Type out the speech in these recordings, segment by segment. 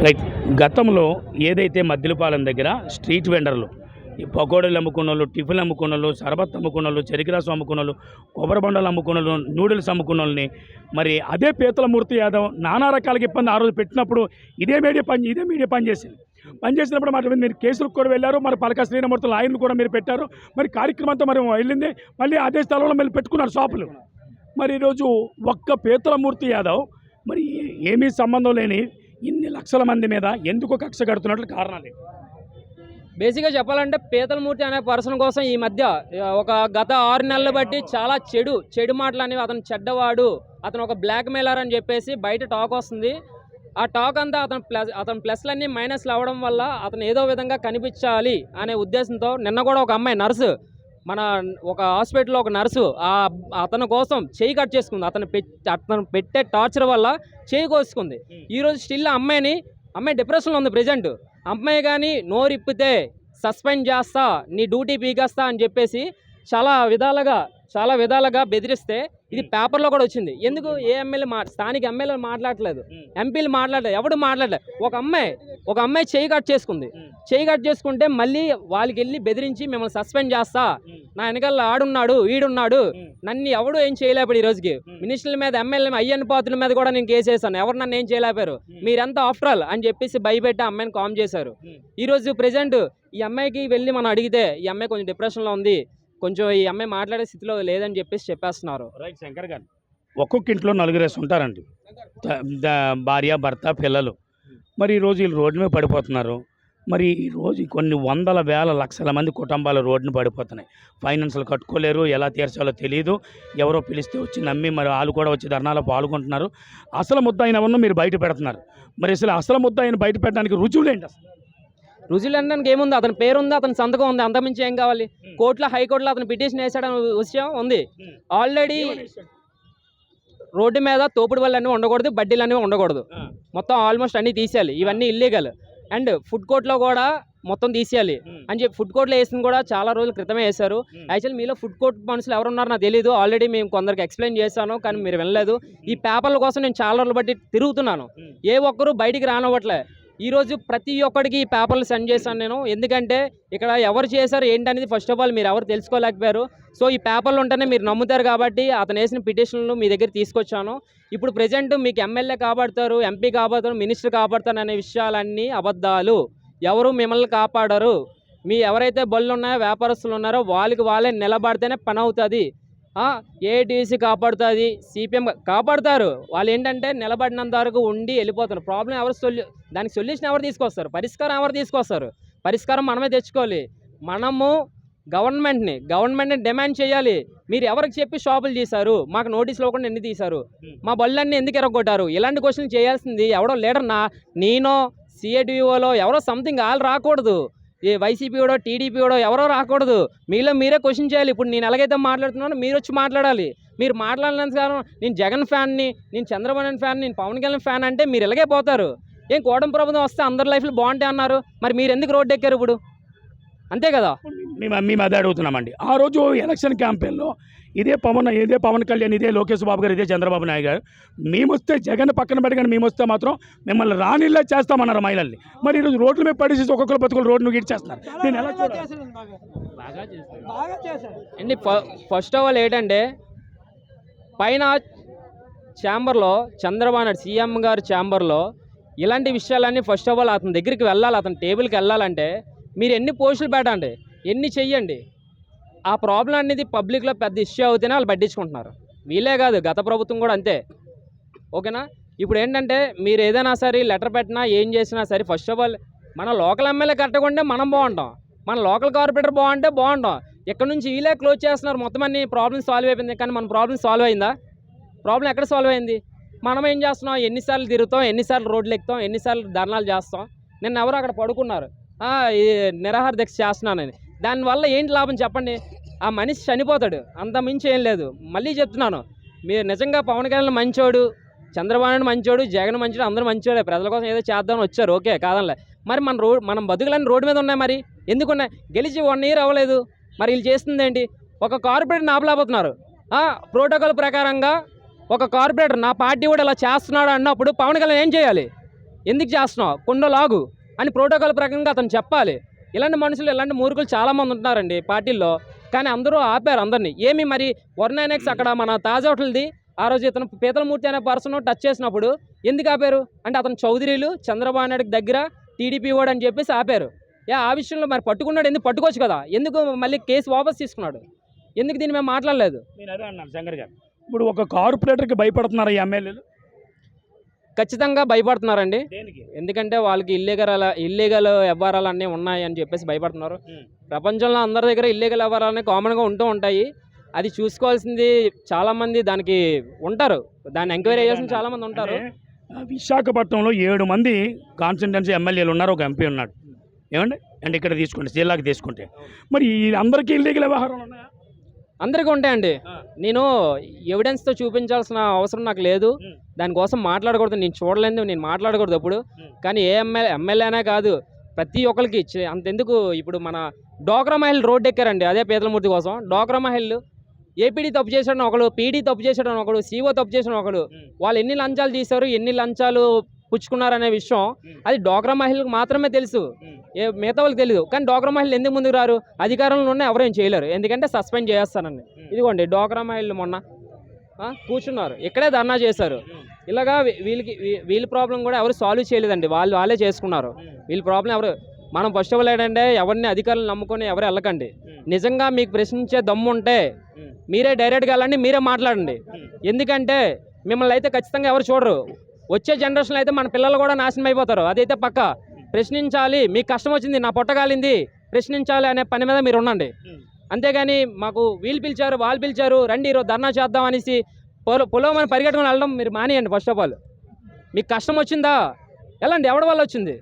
Right. గతంలో ఏదైతే మద్దిలపాలెం దగ్గర స్ట్రీట్ వెండర్లు ఈ పకోడీలు అమ్ముకున్నోళ్ళు, టిఫిన్లు అమ్ముకున్నోళ్ళు, సరబత్ అమ్ముకున్నోళ్ళు, చెరుకు రసం అమ్ముకున్నోళ్ళు, కొబ్బరి బొండాలు అమ్ముకున్నోళ్ళు, నూడిల్స్ అమ్ముకున్నోళ్ళని మరి అదే పీతలమూర్తి యాదవ్ నానా రకాలకి ఇబ్బంది ఆ రోజు పెట్టినప్పుడు ఇదే మీడియా పనిచేసింది. పనిచేసినప్పుడు మరి మీరు కేసులకు కూడా వెళ్ళారు. మరి పలక శ్రీరామూర్తి లాయర్లు కూడా మీరు పెట్టారు. మరి కార్యక్రమంతో మరి వెళ్ళింది మళ్ళీ అదే స్థలంలో మళ్ళీ పెట్టుకున్నారు షాపులు. మరి ఈరోజు ఒక్క పీతలమూర్తి యాదవ్ మరి ఏమీ సంబంధం లేని ఇన్ని లక్షల మంది మీద ఎందుకు కక్ష కడుతున్నట్లు కారణాలు? బేసిక్గా చెప్పాలంటే పీతలమూర్తి అనే పర్సన్ కోసం ఈ మధ్య ఒక గత 6 నెలలు బట్టి చాలా చెడు మాటలు అనేవి, అతను చెడ్డవాడు, అతను ఒక బ్లాక్ మెయిలర్ అని చెప్పేసి బయట టాక్ వస్తుంది. ఆ టాక్ అంతా అతని ప్లస్లన్నీ మైనస్లు అవ్వడం వల్ల అతను ఏదో విధంగా కనిపించాలి అనే ఉద్దేశంతో నిన్న కూడా ఒక అమ్మాయి నర్సు, మన ఒక హాస్పిటల్లో ఒక నర్సు అతని కోసం చేయి కట్ చేసుకుంది. అతను పెట్టే టార్చర్ వల్ల చేయి కోసుకుంది. ఈరోజు స్టిల్ అమ్మాయి డిప్రెషన్లో ఉంది ప్రజెంట్. అమ్మాయి కానీ నోరిప్పితే సస్పెండ్ చేస్తా, నీ డ్యూటీ పీకేస్తా అని చెప్పేసి చాలా విధాలుగా బెదిరిస్తే ఇది పేపర్లో కూడా వచ్చింది. ఎందుకు ఏ ఎమ్మెల్యే స్థానిక ఎమ్మెల్యేలు మాట్లాడలేదు, ఎంపీలు మాట్లాడలేదు, ఎవడు మాట్లాడలేదు. ఒక అమ్మాయి చేయి కట్ చేసుకుంటే మళ్ళీ వాళ్ళకి వెళ్ళి బెదిరించి మిమ్మల్ని సస్పెండ్ చేస్తా, నా వెనకాల ఆడున్నాడు వీడున్నాడు, నన్ను ఎవడు ఏం చేయలేపాడు. ఈ రోజుకి మినిస్టర్ల మీద, ఎమ్మెల్యే అయ్యన్న పాత్రుల మీద కూడా నేను కేసు వేసాను, ఎవరు నన్ను ఏం చేయలేపారు, మీరంతా ఆఫ్టర్ ఆల్ అని చెప్పేసి భయపెట్టి అమ్మాయిని కామ్ చేశారు. ఈరోజు ప్రజెంట్ ఈ అమ్మాయికి వెళ్ళి మనం అడిగితే ఈ అమ్మాయి కొంచెం డిప్రెషన్లో ఉంది, కొంచెం ఈ అమ్మాయి మాట్లాడే స్థితిలో లేదని చెప్పేస్తున్నారు. రైట్ శంకర్ గారు, ఒక్కొక్క ఇంట్లో 4 ఉంటారండి, భార్య భర్త పిల్లలు. మరి ఈరోజు వీళ్ళు రోడ్డు మీద పడిపోతున్నారు. మరి ఈరోజు కొన్ని వందల వేల లక్షల మంది కుటుంబాలు రోడ్డున పడిపోతున్నాయి. ఫైనాన్షియల్ కట్టుకోలేరు, ఎలా తీర్చాలో తెలియదు. ఎవరో పిలిస్తే వచ్చి నమ్మి మరి వాళ్ళు కూడా వచ్చి ధర్నాలో పాల్గొంటున్నారు. అసలు ముద్దాయిన ఉన్న మీరు బయట పెడుతున్నారు. మరి అసలు ముద్దాయిని బయట పెట్టడానికి రుజువులు ఏంటి? అసలు రుజువులు అనడానికి ఏముంది? అతని పేరు ఉంది, అతని సంతకం ఉంది, అంతమించి ఏం కావాలి? కోర్టులో, హైకోర్టులో అతను పిటిషన్ వేసాడని విషయం ఉంది. ఆల్రెడీ రోడ్డు మీద తోపుడు వల్ల అన్నీ ఉండకూడదు, బడ్డీలు అనేవి ఉండకూడదు, మొత్తం ఆల్మోస్ట్ అన్నీ తీసేయాలి. ఇవన్నీ ఇల్లీగల్. అండ్ ఫుడ్ కోర్ట్లో కూడా మొత్తం తీసేయాలి అని చెప్పి ఫుడ్ కోర్ట్లో వేసింది కూడా చాలా రోజుల క్రితమే వేశారు. యాక్చువల్లీ మీలో ఫుడ్ కోర్ట్ మనుషులు ఎవరున్నారో నాకు తెలియదు. ఆల్రెడీ మేము కొందరికి ఎక్స్ప్లెయిన్ చేశాను, కానీ మీరు వినలేదు. ఈ పేపర్ల కోసం నేను చాలా రోజులు బట్టి తిరుగుతున్నాను, ఏ ఒక్కరు బయటికి రానివ్వట్లే. ఈరోజు ప్రతి ఒక్కడికి ఈ పేపర్లు సెండ్ చేశాను నేను. ఎందుకంటే ఇక్కడ ఎవరు చేశారు ఏంటనేది ఫస్ట్ ఆఫ్ ఆల్ మీరు ఎవరు తెలుసుకోలేకపోయారు. సో ఈ పేపర్లు ఉంటేనే మీరు నమ్ముతారు కాబట్టి అతను వేసిన పిటిషన్లు మీ దగ్గర తీసుకొచ్చాను. ఇప్పుడు ప్రజెంట్ మీకు ఎమ్మెల్యే కాపాడుతారు, ఎంపీ కాపాడుతారు, మినిస్టర్ కాపాడుతారు అనే విషయాలన్నీ అబద్ధాలు. ఎవరు మిమ్మల్ని కాపాడరు. మీ ఎవరైతే బళ్ళు ఉన్నాయో, వ్యాపారస్తులు ఉన్నారో వాళ్ళే నిలబడితేనే పని అవుతుంది. ఏటీసీ కాపాడుతుంది, సిపిఎం కాపాడుతారు. వాళ్ళు ఏంటంటే నిలబడినంత వరకు ఉండి వెళ్ళిపోతారు. ప్రాబ్లం దానికి సొల్యూషన్ ఎవరు తీసుకొస్తారు? పరిష్కారం ఎవరు తీసుకొస్తారు? పరిష్కారం మనమే తెచ్చుకోవాలి. మనము గవర్నమెంట్ని డిమాండ్ చేయాలి. మీరు ఎవరికి చెప్పి షాపులు తీశారు, మాకు నోటీసులు ఇవ్వకుండా ఎన్ని తీశారు, మా బళ్ళన్నీ ఎందుకు ఎరగొట్టారు, ఇలాంటి క్వశ్చన్ చేయాల్సింది ఎవడో లీడర్ నేనో సిఐటిఓలో ఎవరో సంథింగ్ వాళ్ళు రాకూడదు. ఏ వైసీపీ కూడా, టీడీపీ కూడా ఎవరో రాకూడదు. మీరే క్వశ్చన్ చేయాలి. ఇప్పుడు నేను ఎలాగైతే మాట్లాడుతున్నానో మీరు వచ్చి మాట్లాడాలి. మీరు మాట్లాడినంత కాలం నేను జగన్ ఫ్యాన్ని, నేను చంద్రబాబు ఫ్యాన్, నేను పవన్ కళ్యాణ్ ఫ్యాన్ అంటే మీరు ఇలాగే పోతారు. ఏం కూటమి ప్రభుత్వం వస్తే అందరి లైఫ్లు బాగుంటాయి అన్నారు, మరి మీరు ఎందుకు రోడ్డు ఎక్కారు ఇప్పుడు? అంతే కదా. మేము అదే అడుగుతున్నామండి. ఆ రోజు ఎలక్షన్ క్యాంపెయిన్లో ఇదే పవన్ కళ్యాణ్, ఇదే లోకేష్ బాబు గారు, ఇదే చంద్రబాబు నాయుడు గారు మేము వస్తే జగన్ పక్కన పెట్టుకొని మేము వస్తే మాత్రం మిమ్మల్ని రానిలా చేస్తామన్నారు మహిళల్ని. మరి ఈరోజు రోడ్ల మీద పడేసి ఒక్కొక్కరు బతుకులు రోడ్డు గిడ్చేస్తున్నారు. నేను ఎలా అండి? ఫస్ట్ ఆఫ్ ఆల్ ఏంటంటే పైన ఛాంబర్లో చంద్రబాబు నాయుడు సీఎం గారి ఛాంబర్లో ఇలాంటి విషయాలన్నీ ఫస్ట్ ఆఫ్ ఆల్ అతని దగ్గరికి వెళ్ళాలి. అతని టేబుల్కి వెళ్ళాలంటే మీరు ఎన్ని పోస్టులు పెట్టండి, ఎన్ని చెయ్యండి, ఆ ప్రాబ్లం అనేది పబ్లిక్లో పెద్ద ఇష్యూ అవుతేనే వాళ్ళు పట్టించుకుంటున్నారు. వీళ్ళే కాదు, గత ప్రభుత్వం కూడా అంతే. ఓకేనా? ఇప్పుడు ఏంటంటే మీరు ఏదైనా సరే లెటర్ పెట్టినా ఏం చేసినా సరే ఫస్ట్ ఆఫ్ ఆల్ మన లోకల్ ఎమ్మెల్యే కట్టకుంటే మనం బాగుంటాం, మన లోకల్ కార్పొరేటర్ బాగుంటాం. ఇక్కడ నుంచి వీళ్ళే క్లోజ్ చేస్తున్నారు. మొత్తం అన్ని ప్రాబ్లమ్ సాల్వ్ అయిపోయింది, కానీ మన ప్రాబ్లం సాల్వ్ అయిందా? ప్రాబ్లం ఎక్కడ సాల్వ్ అయింది? మనం ఏం చేస్తున్నాం? ఎన్నిసార్లు తిరుగుతాం, ఎన్నిసార్లు రోడ్లు ఎక్కుతాం, ఎన్నిసార్లు ధర్నాలు చేస్తాం. నిన్న ఎవరు అక్కడ పడుకున్నారు, నిరాహార దీక్ష చేస్తున్నానని. దానివల్ల ఏంటి లాభం చెప్పండి? ఆ మనిషి చనిపోతాడు, అంత మించి ఏం లేదు. మళ్ళీ చెప్తున్నాను, మీరు నిజంగా పవన్ కళ్యాణ్ మంచోడు, చంద్రబాబు నాయుడు మంచోడు, జగన్ మంచోడు, అందరూ మంచోడే, ప్రజల కోసం ఏదో చేద్దామని వచ్చారు, ఓకే కాదనలే. మరి మనం బతుకులన్నీ రోడ్డు మీద ఉన్నాయి. మరి ఎందుకున్నాయి? గెలిచి 1 year అవ్వలేదు. మరి వీళ్ళు చేస్తుంది ఏంటి? ఒక కార్పొరేటర్ ఆపలేకపోతున్నారు. ప్రోటోకాల్ ప్రకారంగా ఒక కార్పొరేటర్ నా పార్టీ కూడా ఇలా చేస్తున్నాడు అన్నప్పుడు పవన్ కళ్యాణ్ ఏం చేయాలి? ఎందుకు చేస్తున్నావు కొండ లాగు అని ప్రోటోకాల్ ప్రకారంగా అతను చెప్పాలి. ఇలాంటి మనుషులు ఇలాంటి మూర్ఖులు చాలామంది ఉంటున్నారండి పార్టీల్లో. కానీ అందరూ ఆపారు అందరినీ. ఏమి మరి వర్ణైనెక్స్ అక్కడ మన తాజ్ హోటల్ది ఆ రోజు ఇతను పీతలమూర్తి అనే పర్సన్ టచ్ చేసినప్పుడు ఎందుకు ఆపారు అంటే అతను చౌదరీలు చంద్రబాబు నాయుడు దగ్గర టీడీపీ వాడు అని చెప్పేసి ఆపారు. ఆ విషయంలో మరి పట్టుకున్నాడు, ఎందుకు పట్టుకోవచ్చు కదా, ఎందుకు మళ్ళీ కేసు వాపస్ తీసుకున్నాడు, ఎందుకు దీన్ని మేము మాట్లాడలేదు? నేను అదే అన్నాను శంకర్ గారు. ఇప్పుడు ఒక కార్పొరేటర్కి భయపడుతున్నారు ఈ ఎమ్మెల్యేలు. ఖచ్చితంగా భయపడుతున్నారండి. దేనికి? ఎందుకంటే వాళ్ళకి ఇల్లీగల్ వ్యవహారాలు అన్నీ ఉన్నాయి అని చెప్పేసి భయపడుతున్నారు. ప్రపంచంలో అందరి దగ్గర ఇల్లీగల్ వ్యవహారాలు కామన్గా ఉంటూ ఉంటాయి. అది చూసుకోవాల్సింది చాలామంది దానికి ఉంటారు, దాన్ని ఎంక్వైరీ చేసిన చాలామంది ఉంటారు. విశాఖపట్నంలో 7 మంది కాన్స్టిట్యుయెన్సీ ఎమ్మెల్యేలు ఉన్నారు, ఒక ఎంపీ ఉన్నాడు. ఏమండి అంటే ఇక్కడ తీసుకోండి, జిల్లాకి తీసుకుంటే మరి అందరికీ ఇల్లీగల్ వ్యవహారాలు ఉన్నాయా? అందరికీ ఉంటాయండి. నేను ఎవిడెన్స్తో చూపించాల్సిన అవసరం నాకు లేదు, దానికోసం మాట్లాడకూడదు, నేను చూడలేదు, నేను మాట్లాడకూడదు అప్పుడు. కానీ ఏ ఎమ్మెల్యేనే కాదు, ప్రతి ఒక్కరికి అంతెందుకు, ఇప్పుడు మన డోక్రా మహిళలు రోడ్డు ఎక్కారండి అదే పీతలమూర్తి కోసం. డోక్రా మహిళలు ఏపీడీ తప్పు చేశాడని ఒకడు, పీడీ తప్పు చేశాడని ఒకడు, సీఓ తప్పు చేసిన ఒకడు, వాళ్ళు ఎన్ని లంచాలు తీశారు, ఎన్ని లంచాలు పుచ్చుకున్నారనే విషయం అది డోక్రా మహిళలకు మాత్రమే తెలుసు, మిగతా వాళ్ళకి తెలియదు. కానీ డోక్రా మహిళలు ఎందుకు ముందుకు రారు? అధికారంలో ఉన్న ఎవరేం చేయలేరు, ఎందుకంటే సస్పెండ్ చేస్తానండి. ఇదిగోండి డోక్రా మహిళలు మొన్న కూర్చున్నారు, ఇక్కడే ధర్నా చేశారు. ఇలాగా వీళ్ళ ప్రాబ్లం కూడా ఎవరు సాల్వ్ చేయలేదండి, వాళ్ళే చేసుకున్నారు. వీళ్ళ ప్రాబ్లం ఎవరు, మనం ఫస్ట్ ఆఫ్ ఆల్ ఏంటంటే ఎవరిని అధికారులు నమ్ముకొని ఎవరు వెళ్ళకండి. నిజంగా మీకు ప్రశ్నించే దమ్ము ఉంటే మీరే డైరెక్ట్గా వెళ్ళండి, మీరే మాట్లాడండి. ఎందుకంటే మిమ్మల్ని అయితే ఖచ్చితంగా ఎవరు చూడరు. వచ్చే జనరేషన్లో అయితే మన పిల్లలు కూడా నాశనం అయిపోతారు, అదైతే పక్క. ప్రశ్నించాలి, మీకు కష్టం వచ్చింది, నా పొట్టగాలింది, ప్రశ్నించాలి అనే పని మీద మీరు ఉండండి. అంతేగాని మాకు వీళ్ళు పిలిచారు వాళ్ళు పిలిచారు రండి ఈరోజు ధర్నా చేద్దాం అనేసి పొలవమని పరిగెట్టుకుని వెళ్ళడం మీరు మానేయండి. ఫస్ట్ ఆఫ్ ఆల్ మీకు కష్టం వచ్చిందా వెళ్ళండి, ఎవడి వల్ల వచ్చింది,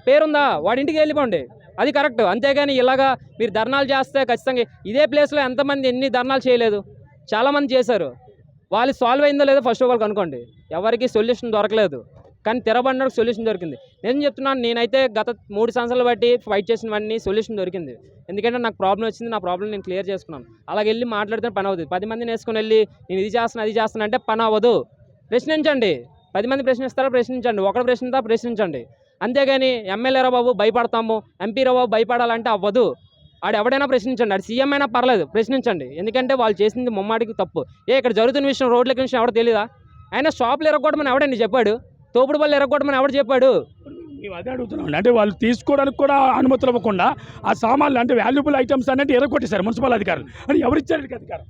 పేరుందా వాడి ఇంటికి వెళ్ళిపోండి, అది కరెక్ట్. అంతేగాని ఇలాగా మీరు ధర్నాలు చేస్తే ఖచ్చితంగా ఇదే ప్లేస్లో ఎంతమంది ఎన్ని ధర్నాలు చేయలేదు, చాలామంది చేశారు. వాళ్ళు సాల్వ్ అయిందో లేదో ఫస్ట్ ఆఫ్ ఆల్ కనుక్కోండి. ఎవరికి సొల్యూషన్ దొరకలేదు, కానీ తెరబడినకు సొల్యూషన్ దొరికింది. నేను చెప్తున్నాను, నేనైతే గత 3 సంవత్సరాలు బట్టి ఫైట్ చేసినవన్నీ సొల్యూషన్ దొరికింది. ఎందుకంటే నాకు ప్రాబ్లం వచ్చింది, నా ప్రాబ్లం నేను క్లియర్ చేసుకున్నాను. అలాగే వెళ్ళి మాట్లాడితే పని అవుతుంది. 10 మందిని వేసుకొని వెళ్ళి నేను ఇది చేస్తున్నా అది చేస్తున్నా అంటే పని అవ్వదు. ప్రశ్నించండి, 10 మంది ప్రశ్నిస్తారా ప్రశ్నించండి, ఒకటి ప్రశ్నిస్తా ప్రశ్నించండి. అంతేగాని ఎమ్మెల్యే రా బాబు భయపడతాము, ఎంపీ రా బాబు భయపడాలంటే అవ్వదు. ఆడు ఎవడైనా ప్రశ్నించండి, ఆడు సీఎం అయినా పర్లేదు ప్రశ్నించండి. ఎందుకంటే వాళ్ళు చేసింది ముమ్మాడికి తప్పు. ఇక్కడ జరుగుతున్న విషయం రోడ్ల విషయం ఎవరు తెలియదా? అయినా షాపులు ఎరగొట్టమని ఎవడండి చెప్పాడు? తోపుడు బళ్ళు ఎరగొట్టమని ఎవడు చెప్పాడు? మేము అదే అడుగుతున్నాం. అంటే వాళ్ళు తీసుకోవడానికి కూడా అనుమతులు ఇవ్వకుండా ఆ సామాన్లు అంటే వాల్యుబుల్ ఐటమ్స్ అనేది ఎరగొట్టేశారు మున్సిపల్ అధికారులు. అని ఎవరిచ్చారు అధికారం?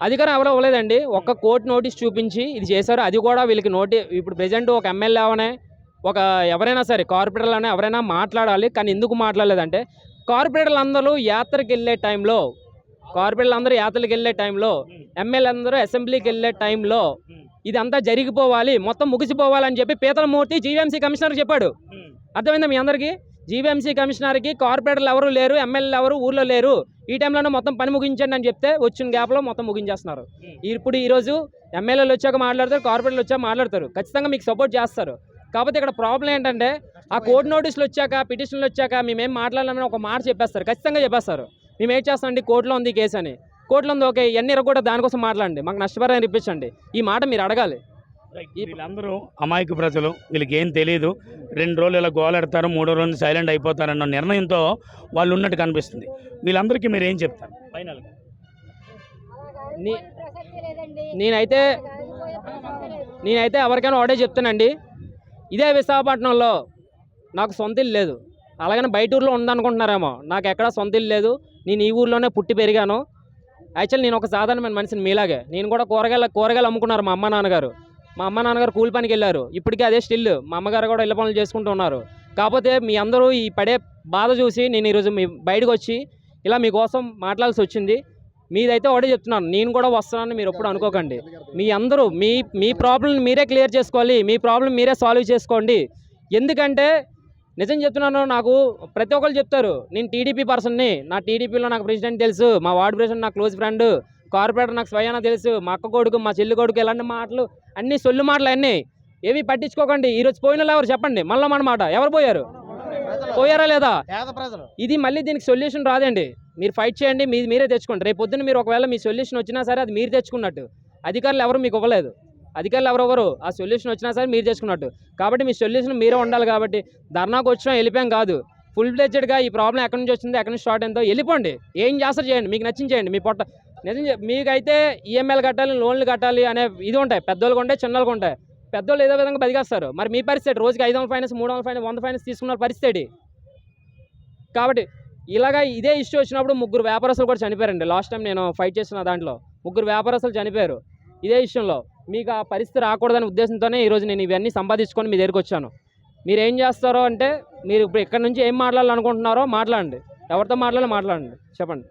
అధికారం ఎవరో ఇవ్వలేదండి, ఒక్క కోర్టు నోటీస్ చూపించి ఇది చేశారు. అది కూడా వీళ్ళకి ఇప్పుడు ప్రెజెంట్ ఒక ఎమ్మెల్యే అవనే ఒక ఎవరైనా సరే కార్పొరేటర్లు అనే ఎవరైనా మాట్లాడాలి. కానీ ఎందుకు మాట్లాడలేదంటే కార్పొరేటర్లు అందరూ యాత్రకి వెళ్ళే టైంలో, ఎమ్మెల్యే అందరూ అసెంబ్లీకి వెళ్ళే టైంలో ఇదంతా జరిగిపోవాలి, మొత్తం ముగిసిపోవాలని చెప్పి పీతలమూర్తి జీవీఎంసీ కమిషనర్ చెప్పాడు. అర్థమైందా మీ అందరికీ? జీవీఎంసీ కమిషనర్కి కార్పొరేటర్లు ఎవరు లేరు, ఎమ్మెల్యేలు ఎవరు ఊళ్ళో లేరు, ఈ టైంలోనే మొత్తం పని ముగించండి అని చెప్తే వచ్చిన గ్యాప్లో మొత్తం ముగించేస్తున్నారు. ఇప్పుడు ఈరోజు ఎమ్మెల్యేలు వచ్చాక మాట్లాడతారు, కార్పొరేటర్లు వచ్చాక మాట్లాడతారు, ఖచ్చితంగా మీకు సపోర్ట్ చేస్తారు. కాకపోతే ఇక్కడ ప్రాబ్లం ఏంటంటే ఆ కోర్టు నోటీసులు వచ్చాక పిటిషన్లు వచ్చాక మేమేం మాట్లాడాలని ఒక మాట చెప్పేస్తారు, ఖచ్చితంగా చెప్పేస్తారు. మేము ఏం చేస్తామండి, కోర్టులో ఉంది కేసు అని, కోర్టులో ఉంది ఓకే, ఇవన్నీ కూడా దానికోసం మాట్లాడండి, మాకు నష్టపరిహారం ఇప్పించండి, ఈ మాట మీరు అడగాలి. వీళ్ళందరూ అమాయక ప్రజలు, వీళ్ళకి ఏం తెలియదు. 2 రోజులు ఇలా గోలెడతారు, 3వ రోజు సైలెంట్ అయిపోతారన్న నిర్ణయంతో వాళ్ళు ఉన్నట్టు కనిపిస్తుంది. వీళ్ళందరికీ మీరు ఏం చెప్తారు ఫైనల్గా? నేనైతే ఎవరికైనా ఒకటే చెప్తానండి, ఇదే విశాఖపట్నంలో నాకు సొంత ఇల్లు లేదు, అలాగని బయట ఊర్లో ఉందనుకుంటున్నారేమో, నాకు ఎక్కడా సొంత ఇల్లు లేదు, నేను ఈ ఊర్లోనే పుట్టి పెరిగాను. యాక్చువల్లీ నేను ఒక సాధారణమైన మనిషిని మీలాగే. నేను కూడా కూరగాయలు అమ్ముకున్నారు మా అమ్మ నాన్నగారు కూలి పనికి వెళ్ళారు, ఇప్పటికీ అదే స్టిల్. మా అమ్మగారు కూడా ఇళ్ళ పనులు చేసుకుంటూ ఉన్నారు. కాకపోతే మీ అందరూ ఈ పడే బాధ చూసి నేను ఈరోజు మీ బయటకు వచ్చి ఇలా మీకోసం మాట్లాడాల్సి వచ్చింది. మీదైతే ఒకటే చెప్తున్నాను, నేను కూడా వస్తున్నానని మీరు ఎప్పుడు అనుకోకండి. మీ అందరూ మీ ప్రాబ్లం మీరే క్లియర్ చేసుకోవాలి, మీ ప్రాబ్లం మీరే సాల్వ్ చేసుకోండి. ఎందుకంటే నిజం చెప్తున్నాను, నాకు ప్రతి ఒక్కరు చెప్తారు నేను టీడీపీ పర్సన్ని, నా టీడీపీలో నాకు ప్రెసిడెంట్ తెలుసు, మా వార్డు ప్రెసిడెంట్ నాకు క్లోజ్ ఫ్రెండ్, కార్పొరేటర్ నాకు స్వయానా తెలుసు, మా అక్క కొడుకు మా చెల్లి కొడుకు, ఇలాంటి మాటలు అన్నీ సొల్లు మాటలు అన్నీ ఏవి పట్టించుకోకండి. ఈరోజు పోయిన ఎవరు చెప్పండి, మళ్ళీ మన మాట ఎవరు పోయారా లేదా? ఇది మళ్ళీ దీనికి సొల్యూషన్ రాదండి. మీరు ఫైట్ చేయండి, మీరే తెచ్చుకోండి. రేపు పొద్దున్న మీరు ఒకవేళ మీ సొల్యూషన్ వచ్చినా సరే అది మీరు తెచ్చుకున్నట్టు, అధికారులు ఎవరు మీకు ఇవ్వలేదు. అధికారులు ఎవరెవరు ఆ సొల్యూషన్ వచ్చినా సరే మీరు చేసుకున్నట్టు. కాబట్టి మీ సొల్యూషన్ మీరే ఉండాలి. కాబట్టి ధర్నాకు వచ్చాం వెళ్ళిపోయాం కాదు, ఫుల్ ఫ్లెడ్జెడ్గా ఈ ప్రాబ్లం ఎక్కడి నుంచి వచ్చింది, ఎక్కడి నుంచి స్టార్ట్ అయిందో వెళ్ళిపోండి. ఏం చేస్తారు చేయండి, మీకు నచ్చింది చేయండి. మీ పొట్ట నిజం మీకైతే ఈఎంఐలు కట్టాలి, లోన్లు కట్టాలి అనే ఇది ఉంటాయి. పెద్దోళ్ళకు ఉంటాయి, చిన్నోళ్ళకు ఉంటాయి. పెద్దోళ్ళు ఏదో విధంగా బతికేస్తారు. మరి మీ పరిస్థితి రోజుకి 500 ఫైనాన్స్, 300 ఫైనాన్స్, 100 ఫైనాన్స్ తీసుకున్న పరిస్థితి. కాబట్టి ఇలాగా ఇదే ఇష్యూ వచ్చినప్పుడు 3 వ్యాపారస్తులు కూడా చనిపోయారండి. లాస్ట్ టైం నేను ఫైట్ చేసిన దాంట్లో 3 వ్యాపారస్తులు చనిపోయారు ఇదే విషయంలో. మీకు ఆ పరిస్థితి రాకూడదనే ఉద్దేశంతోనే ఈరోజు నేను ఇవన్నీ సంపాదించుకొని మీ దగ్గరికి వచ్చాను. మీరు ఏం చేస్తారో అంటే, మీరు ఇప్పుడు ఇక్కడ నుంచి ఏం మాట్లాడాలనుకుంటున్నారో మాట్లాడండి, ఎవరితో మాట్లాడాలో మాట్లాడండి, చెప్పండి.